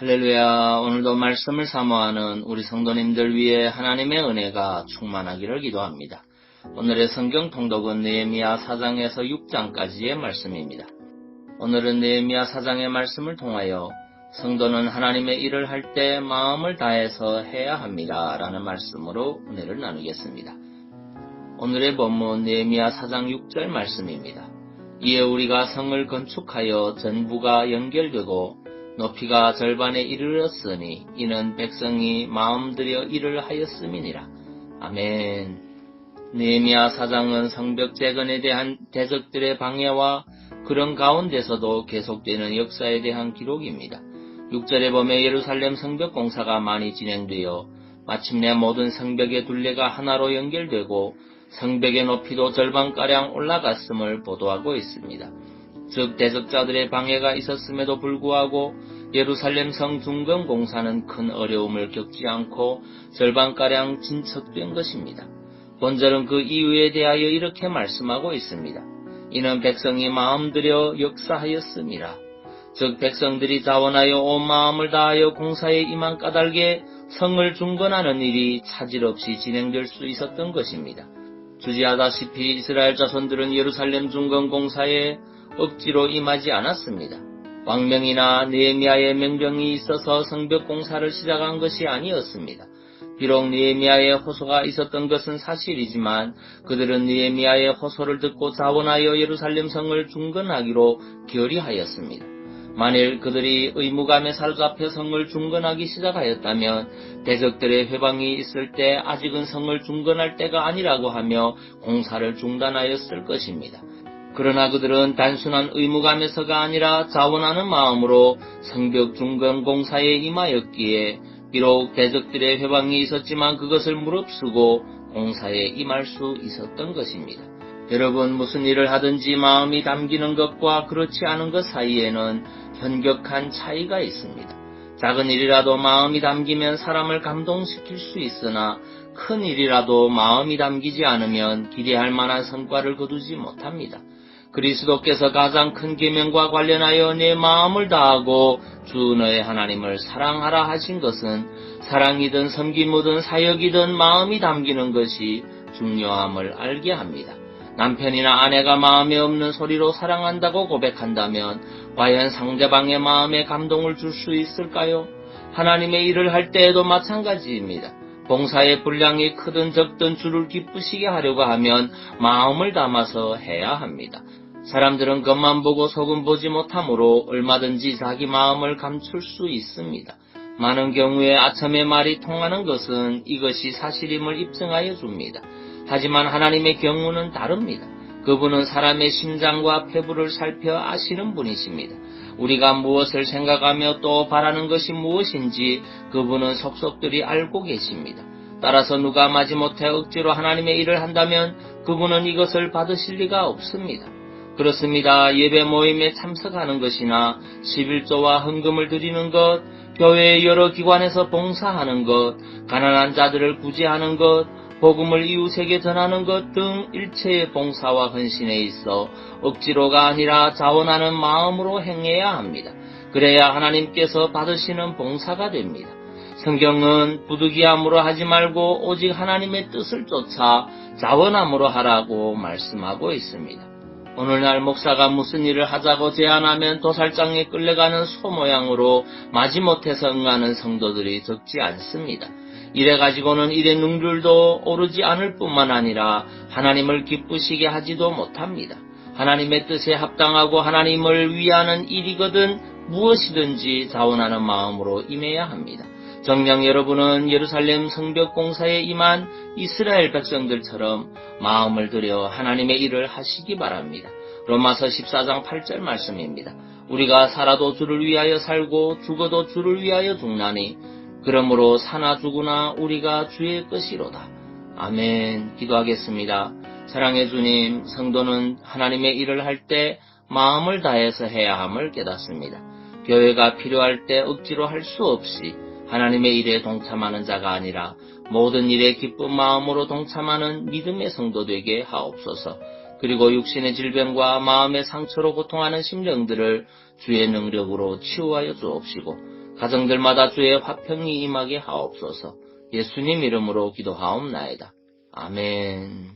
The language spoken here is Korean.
할렐루야. 오늘도 말씀을 사모하는 우리 성도님들 위해 하나님의 은혜가 충만하기를 기도합니다. 오늘의 성경 통독은 느헤미야 4장에서 6장까지의 말씀입니다. 오늘은 느헤미야 4장의 말씀을 통하여 성도는 하나님의 일을 할 때 마음을 다해서 해야 합니다 라는 말씀으로 은혜를 나누겠습니다. 오늘의 본문 느헤미야 4장 6절 말씀입니다. 이에 우리가 성을 건축하여 전부가 연결되고 높이가 절반에 이르렀으니 이는 백성이 마음들여 일을 하였음이니라. 아멘. 느헤미야 4장은 성벽 재건에 대한 대적들의 방해와 그런 가운데서도 계속되는 역사에 대한 기록입니다. 6절에 보면 예루살렘 성벽 공사가 많이 진행되어 마침내 모든 성벽의 둘레가 하나로 연결되고 성벽의 높이도 절반가량 올라갔음을 보도하고 있습니다. 즉 대적자들의 방해가 있었음에도 불구하고 예루살렘 성 중건 공사는 큰 어려움을 겪지 않고 절반가량 진척된 것입니다. 본절은 그 이유에 대하여 이렇게 말씀하고 있습니다. 이는 백성이 마음들여 역사하였음이라. 즉 백성들이 자원하여 온 마음을 다하여 공사에 임한 까닭에 성을 중건하는 일이 차질 없이 진행될 수 있었던 것입니다. 주지하다시피 이스라엘 자손들은 예루살렘 중건 공사에 억지로 임하지 않았습니다. 왕명이나 느헤미야의 명령이 있어서 성벽 공사를 시작한 것이 아니었습니다. 비록 느헤미야의 호소가 있었던 것은 사실이지만 그들은 느헤미야의 호소를 듣고 자원하여 예루살렘 성을 중건하기로 결의하였습니다. 만일 그들이 의무감에 사로잡혀 성을 중건하기 시작하였다면 대적들의 회방이 있을 때 아직은 성을 중건할 때가 아니라고 하며 공사를 중단하였을 것입니다. 그러나 그들은 단순한 의무감에서가 아니라 자원하는 마음으로 성벽 중건 공사에 임하였기에 비록 대적들의 회방이 있었지만 그것을 무릅쓰고 공사에 임할 수 있었던 것입니다. 여러분, 무슨 일을 하든지 마음이 담기는 것과 그렇지 않은 것 사이에는 현격한 차이가 있습니다. 작은 일이라도 마음이 담기면 사람을 감동시킬 수 있으나 큰 일이라도 마음이 담기지 않으면 기대할 만한 성과를 거두지 못합니다. 그리스도께서 가장 큰 계명과 관련하여 내 마음을 다하고 주 너의 하나님을 사랑하라 하신 것은 사랑이든 섬김이든 사역이든 마음이 담기는 것이 중요함을 알게 합니다. 남편이나 아내가 마음에 없는 소리로 사랑한다고 고백한다면 과연 상대방의 마음에 감동을 줄 수 있을까요? 하나님의 일을 할 때에도 마찬가지입니다. 봉사의 분량이 크든 적든 주를 기쁘시게 하려고 하면 마음을 담아서 해야 합니다. 사람들은 겉만 보고 속은 보지 못하므로 얼마든지 자기 마음을 감출 수 있습니다. 많은 경우에 아첨의 말이 통하는 것은 이것이 사실임을 입증하여 줍니다. 하지만 하나님의 경우는 다릅니다. 그분은 사람의 심장과 폐부를 살펴 아시는 분이십니다. 우리가 무엇을 생각하며 또 바라는 것이 무엇인지 그분은 속속들이 알고 계십니다. 따라서 누가 마지못해 억지로 하나님의 일을 한다면 그분은 이것을 받으실 리가 없습니다. 그렇습니다. 예배 모임에 참석하는 것이나 11조와 헌금을 드리는 것, 교회의 여러 기관에서 봉사하는 것, 가난한 자들을 구제하는 것, 복음을 이웃에게 전하는 것 등 일체의 봉사와 헌신에 있어 억지로가 아니라 자원하는 마음으로 행해야 합니다. 그래야 하나님께서 받으시는 봉사가 됩니다. 성경은 부득이함으로 하지 말고 오직 하나님의 뜻을 쫓아 자원함으로 하라고 말씀하고 있습니다. 오늘날 목사가 무슨 일을 하자고 제안하면 도살장에 끌려가는 소 모양으로 마지못해서 응하는 성도들이 적지 않습니다. 이래가지고는 일의 능률도 오르지 않을 뿐만 아니라 하나님을 기쁘시게 하지도 못합니다. 하나님의 뜻에 합당하고 하나님을 위하는 일이거든 무엇이든지 자원하는 마음으로 임해야 합니다. 정녕 여러분은 예루살렘 성벽 공사에 임한 이스라엘 백성들처럼 마음을 들여 하나님의 일을 하시기 바랍니다. 로마서 14장 8절 말씀입니다. 우리가 살아도 주를 위하여 살고 죽어도 주를 위하여 죽나니 그러므로 사나 죽으나 우리가 주의 것이로다. 아멘. 기도하겠습니다. 사랑의 주님, 성도는 하나님의 일을 할 때 마음을 다해서 해야 함을 깨닫습니다. 교회가 필요할 때 억지로 할 수 없이 하나님의 일에 동참하는 자가 아니라 모든 일에 기쁜 마음으로 동참하는 믿음의 성도 되게 하옵소서. 그리고 육신의 질병과 마음의 상처로 고통하는 심령들을 주의 능력으로 치유하여 주옵시고 가정들마다 주의 화평이 임하게 하옵소서. 예수님 이름으로 기도하옵나이다. 아멘.